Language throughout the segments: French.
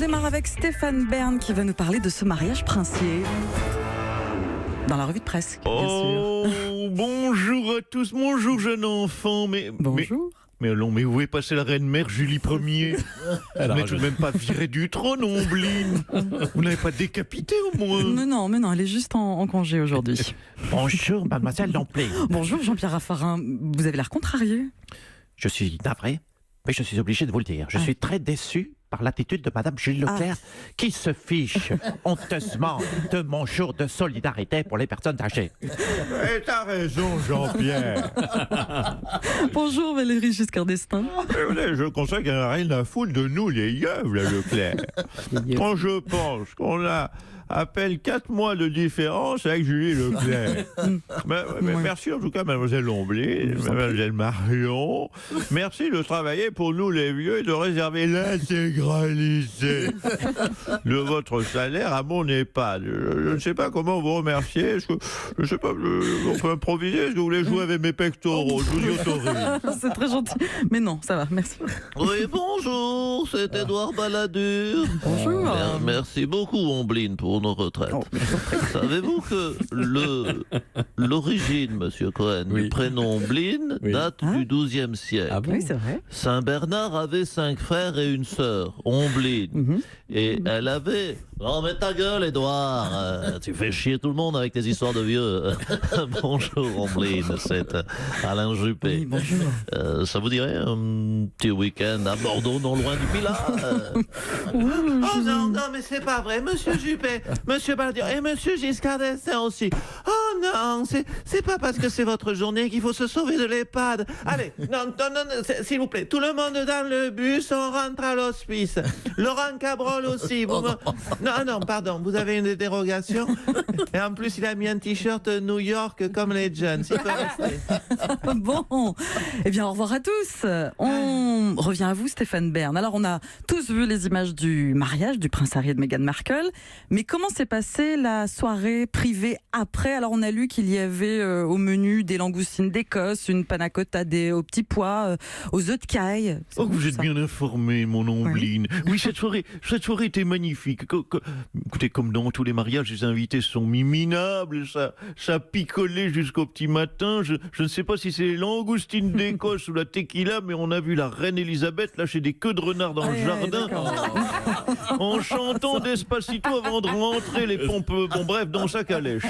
démarre avec Stéphane Bern qui va nous parler de ce mariage princier. Dans la revue de presse, bien sûr. Bonjour à tous, bonjour jeune enfant. Bonjour. Mais où est passée la reine-mère Julie Ier? Vous n'êtes tout de même pas virée du trône, Ombline. Vous n'avez pas décapité au moins? Mais non, elle est juste en congé aujourd'hui. Bonjour, mademoiselle Lamplé. Bonjour Jean-Pierre Raffarin, vous avez l'air contrarié. Je suis navré, mais je suis obligé de vous le dire. Je suis très déçu par l'attitude de madame Gilles Leclerc, qui se fiche honteusement de mon jour de solidarité pour les personnes âgées. Et t'as raison, Jean-Pierre. Bonjour Valérie Giscard d'Estaing. Je constate qu'elle n'a rien à foutre de nous, les yeux, la Leclerc. Quand je pense qu'on a à peine 4 mois de différence avec Julie Leclerc. Mais merci en tout cas, mademoiselle Lomblé, mademoiselle Marion. Merci de travailler pour nous les vieux et de réserver l'intégralité de votre salaire à mon EHPAD. Je ne sais pas comment vous remercier. Je ne sais pas, on peut improviser. Est-ce que vous voulez jouer avec mes pectoraux? Je vous y autorise. C'est très gentil. Mais non, ça va, merci. Oui, bonjour, c'est Édouard Balladur. Bonjour. Merci beaucoup, Ombline, pour nos retraites. Savez-vous que l'origine, monsieur Cohen, du prénom Ombline date du XIIe siècle. Ah bon? Oui, c'est vrai. Saint Bernard avait 5 frères et une sœur, Ombline. Et elle avait... Oh, mais ta gueule, Édouard. Tu fais chier tout le monde avec tes histoires de vieux. Bonjour, Ombline, c'est Alain Juppé. Oui, bonjour. Ça vous dirait un petit week-end à Bordeaux, non loin du Pilat? Oh non, mais c'est pas vrai, monsieur Juppé, monsieur Balladur et monsieur Giscard d'Estaing aussi. Oh non, c'est pas parce que c'est votre journée qu'il faut se sauver de l'EHPAD. Allez, non, s'il vous plaît, tout le monde dans le bus, on rentre à l'hospice. Laurent Cabrol aussi. Non, pardon, vous avez une dérogation. Et en plus, il a mis un t-shirt New York comme les jeunes. S'il peut rester. Bon, eh bien au revoir à tous. On revient à vous Stéphane Bern. Alors on a tous vu les images du mariage du prince Harry et de Meghan Markle, mais comment s'est passée la soirée privée après? Alors on a lu qu'il y avait au menu des langoustines d'Écosse, une panna cotta aux petits pois, aux œufs de caille. Oh, vous êtes bien informé, mon Ombline. Oui, cette soirée était magnifique. Écoutez, comme dans tous les mariages, les invités sont minables, ça picolait jusqu'au petit matin. Je ne sais pas si c'est les langoustines d'Écosse ou la tequila, mais on a vu la reine Elisabeth lâcher des queues de renard dans le jardin en chantant Despacito avant de rentrer les pompes, dans sa calèche.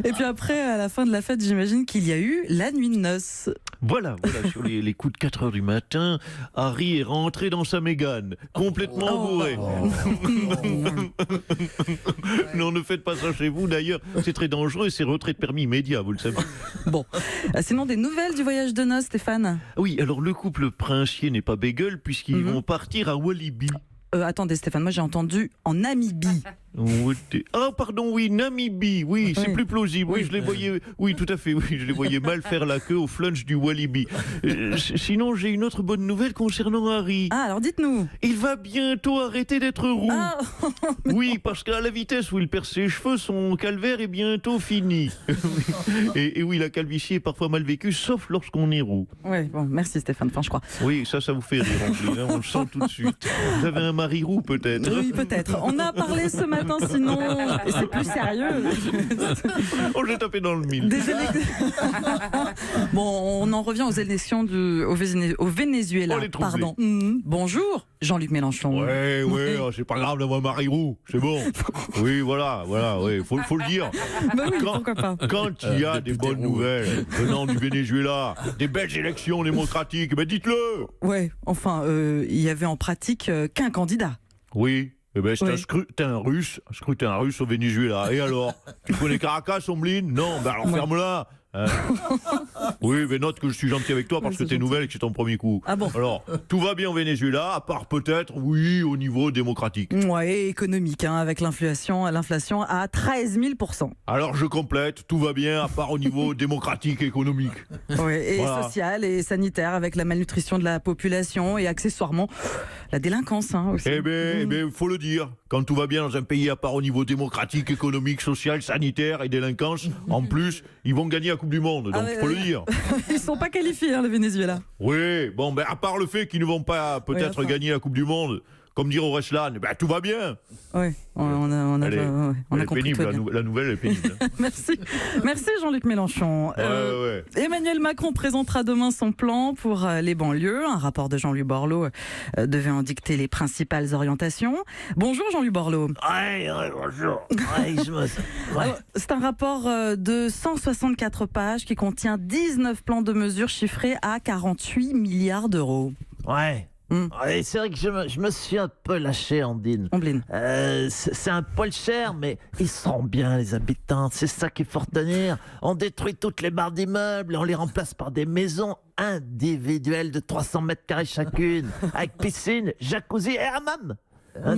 Et puis après, à la fin de la fête, j'imagine qu'il y a eu la nuit de noces. Voilà, sur les coups de 4 heures du matin, Harry est rentré dans sa Mégane, complètement bourré. Non, ne faites pas ça chez vous, d'ailleurs, c'est très dangereux, c'est retrait de permis immédiat, vous le savez. Bon, sinon des nouvelles du voyage de noces, Stéphane? Oui, alors le couple princier n'est pas bégueule puisqu'ils vont partir à Walibi. Attendez Stéphane, moi j'ai entendu en Namibie. Ah pardon, oui, Namibie, oui, c'est plus plausible, oui, je les voyais, oui, tout à fait, oui, je les voyais mal faire la queue au flunch du Walibi. Sinon, j'ai une autre bonne nouvelle concernant Harry. Ah, alors dites-nous. Il va bientôt arrêter d'être roux. Ah, oui, parce qu'à la vitesse où il perd ses cheveux, son calvaire est bientôt fini. et oui, la calvitie est parfois mal vécue, sauf lorsqu'on est roux. Oui, bon, merci Stéphane, enfin je crois. Oui, ça vous fait rire, Angeline, on le sent tout de suite. Vous avez un mari roux, peut-être? Oui, peut-être. On a parlé ce matin, sinon, et c'est plus sérieux. Oh, j'ai tapé dans le mille. Bon, on en revient aux élections au Venezuela. On les trouve. Pardon. Bonjour, Jean-Luc Mélenchon. Ouais, c'est pas grave d'avoir un mari roux, c'est bon. Oui, voilà, oui, faut le dire. Bah oui, pourquoi pas. Quand il y a des bonnes nouvelles venant du Venezuela, des belles élections démocratiques, dites-le. Ouais, enfin, il y avait en pratique qu'un candidat. Oui. C'est un scrutin russe au Venezuela. Et alors? Tu connais Caracas, Ombline? Non, alors ferme-la. Oui, mais note que je suis gentil avec toi parce que t'es nouvelle et que c'est ton premier coup. Ah bon? Alors, tout va bien au Venezuela, à part peut-être, oui, au niveau démocratique. Ouais, et économique, avec l'inflation à 13 000%. Alors je complète, tout va bien, à part au niveau démocratique et économique. Ouais, et social et sanitaire, avec la malnutrition de la population et accessoirement la délinquance aussi. Eh bien, faut le dire. Quand tout va bien dans un pays, à part au niveau démocratique, économique, social, sanitaire et délinquance, en plus, ils vont gagner la Coupe du Monde, donc faut le dire. Ils sont pas qualifiés, le Venezuela. Oui, à part le fait qu'ils ne vont pas peut-être gagner la Coupe du Monde, comme dire au Reslan, tout va bien. Oui, on a Elle est compris. pénible, tout va bien. la nouvelle est pénible. Merci Jean-Luc Mélenchon. Ouais. Emmanuel Macron présentera demain son plan pour les banlieues. Un rapport de Jean-Louis Borloo devait en dicter les principales orientations. Bonjour Jean-Louis Borloo. Ouais, bonjour. Alors, c'est un rapport de 164 pages qui contient 19 plans de mesures chiffrés à 48 milliards d'euros. Ouais. Ouais, c'est vrai que je me suis un peu lâché, Andine. Omblin. C'est un poil cher, mais ils seront bien, les habitants. C'est ça qu'il faut retenir. On détruit toutes les barres d'immeubles et on les remplace par des maisons individuelles de 300 mètres carrés chacune, avec piscine, jacuzzi et hammam.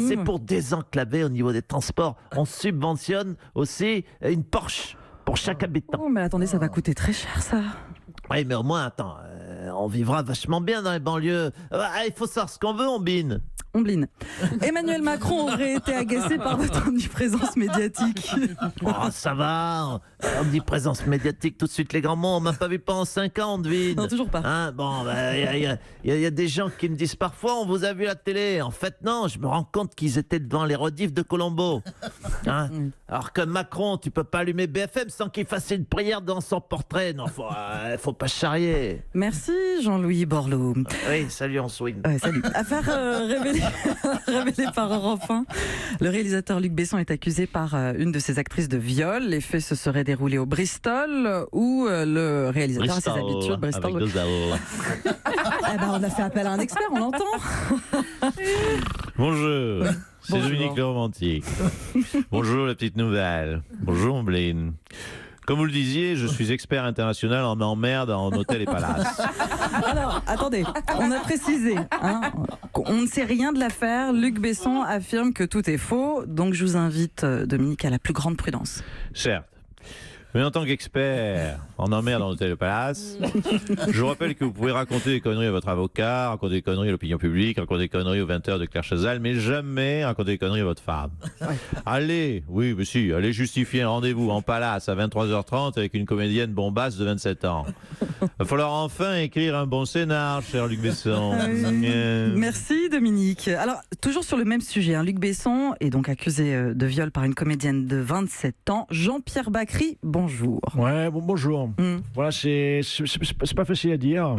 C'est pour désenclaver au niveau des transports. On subventionne aussi une Porsche pour chaque habitant. Oh, mais attendez, ça va coûter très cher, ça. Oui, mais au moins, attends, on vivra vachement bien dans les banlieues. Il faut savoir ce qu'on veut, Ombine. Omblin. Emmanuel Macron aurait été agacé par votre omniprésence médiatique. Oh, ça va. Omniprésence médiatique, tout de suite, les grands mots. On m'a pas vu pendant 5 ans, on devine. Non, toujours pas. Hein, bon, il y a des gens qui me disent parfois, on vous a vu à la télé. En fait, non, je me rends compte qu'ils étaient devant les rediffs de Colombo. Hein. Alors que Macron, tu peux pas allumer BFM sans qu'il fasse une prière dans son portrait. Non, faut pas charrier. Merci Jean-Louis Borloo. Oui, salut, on swing. Salut. Affaire révélée par Europe 1. Le réalisateur Luc Besson est accusé par une de ses actrices de viol. Les faits se seraient déroulés au Bristol, où le réalisateur a ses habitudes. Bristol. Avec 2 L. On a fait appel à un expert, on l'entend. Bonjour. C'est Bonjour. Dominique le romantique. Bonjour la petite nouvelle. Bonjour Ombline. Comme vous le disiez, je suis expert international en emmerde en hôtel et palace. Alors, attendez, on a précisé, on ne sait rien de l'affaire. Luc Besson affirme que tout est faux, donc je vous invite, Dominique, à la plus grande prudence. Certes. Mais en tant qu'expert en emmerde en hôtel et palace, je vous rappelle que vous pouvez raconter des conneries à votre avocat, raconter des conneries à l'opinion publique, raconter des conneries aux 20h de Claire Chazal, mais jamais raconter des conneries à votre femme. Allez justifier un rendez-vous en palace à 23h30 avec une comédienne bombasse de 27 ans. Il va falloir enfin écrire un bon scénar, cher Luc Besson. Merci Dominique. Alors, toujours sur le même sujet, Luc Besson est donc accusé de viol par une comédienne de 27 ans, Jean-Pierre Bacry. Bonjour. Ouais, bonjour. Voilà, c'est pas facile à dire.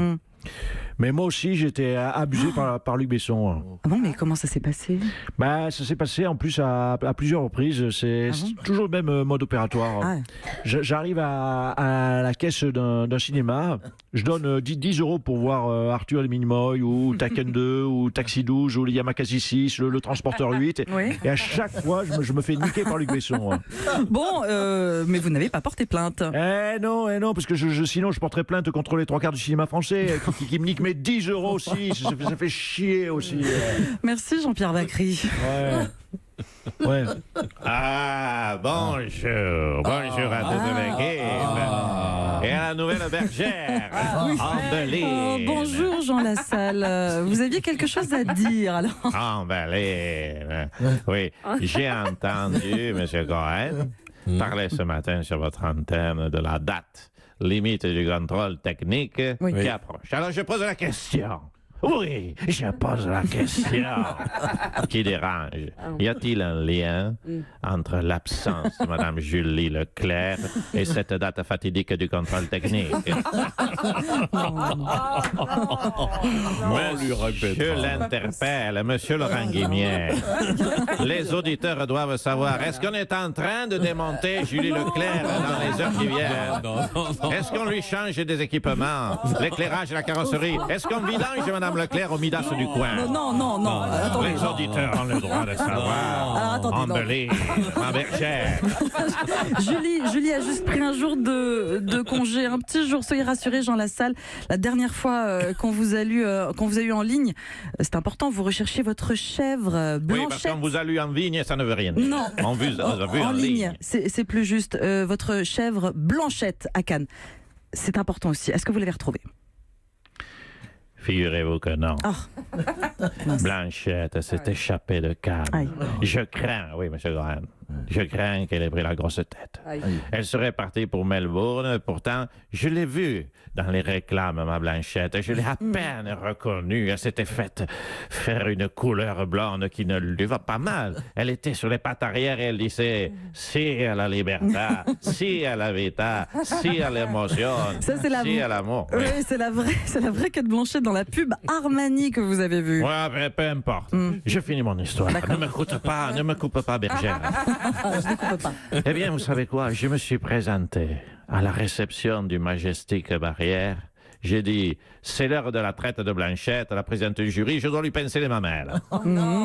Mais moi aussi, j'étais abusé par Luc Besson. Ah bon, mais comment ça s'est passé ? Ça s'est passé en plus à plusieurs reprises. C'est toujours le même mode opératoire. Ah. J'arrive à la caisse d'un cinéma. Je donne 10 euros pour voir Arthur et les Minimoy ou Taken 2 ou Taxi 12 ou le Yamakasi 6, le Transporteur 8. Oui. Et à chaque fois, je me fais niquer par Luc Besson. Bon, mais vous n'avez pas porté plainte. Non, parce que sinon je porterais plainte contre les 3/4 du cinéma français qui me niquent mes 10 euros aussi. Ça fait chier aussi. Merci Jean-Pierre Bacry. Ouais. Ah, bonjour à toute l'équipe. Et à la nouvelle bergère, Ambeline. Bonjour Jean Lassalle. Vous aviez quelque chose à dire alors ? Ambeline. Oui, j'ai entendu M. Cohen parler ce matin sur votre antenne de la date limite du contrôle technique qui approche. Alors je pose la question. Oui, je pose la question. Qui dérange? Y a-t-il un lien entre l'absence de Mme Julie Leclerc et cette date fatidique du contrôle technique? Monsieur l'interpelle, Monsieur Laurent Guimier. Les auditeurs doivent savoir, est-ce qu'on est en train de démonter Julie Leclerc dans les heures qui viennent? Est-ce qu'on lui change des équipements, l'éclairage et la carrosserie? Est-ce qu'on vidange Mme Leclerc au Midas du coin? Non. Attendez. Les auditeurs ont le droit de savoir. Alors, attendez, Embellie, ma bergère. Julie a juste pris un jour de congé, un petit jour. Soyez rassurés, Jean Lassalle. La dernière fois qu'on vous a eu en ligne, c'est important, vous recherchiez votre chèvre Blanchette. Oui, parce qu'on vous a lu en vigne, ça ne veut rien dire. Non. On vous a vu en ligne. C'est plus juste. Votre chèvre Blanchette à Cannes. C'est important aussi. Est-ce que vous l'avez retrouvée? Figurez-vous que non. Oh. Blanchette s'est échappée de Cannes. Aïe. Je crains, oui, M. Gohan, Je crains qu'elle ait pris la grosse tête. Elle serait partie pour Melbourne. Pourtant, je l'ai vue dans les réclames, ma Blanchette. Je l'ai à peine reconnue. Elle s'était faite faire une couleur blonde qui ne lui va pas mal. Elle était sur les pattes arrière et elle disait « Si à la libertà, si à la vita, si à l'émotion, Ça, c'est la si à l'amour. » Oui, c'est la vraie Kate Blanchett dans la pub Armani que vous avez vue. Ouais, mais peu importe. Je finis mon histoire. Ne me coupe pas, bergère. Je ne coupe pas. Eh bien, vous savez quoi? Je me suis présenté à la réception du Majestic Barrière. J'ai dit, c'est l'heure de la traite de Blanchette, la présidente du jury, je dois lui pincer les mamelles.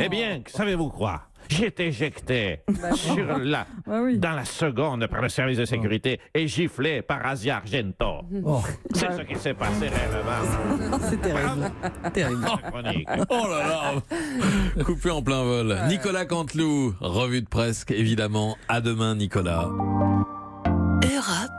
Eh bien, savez-vous quoi? J'ai été éjecté dans la seconde par le service de sécurité et giflé par Asia Argento. C'est ce qui s'est passé réellement. C'est terrible. Terrible. Chronique. Oh là là. Coupé en plein vol. Nicolas Canteloup, revue de presse évidemment. À demain Nicolas. Europe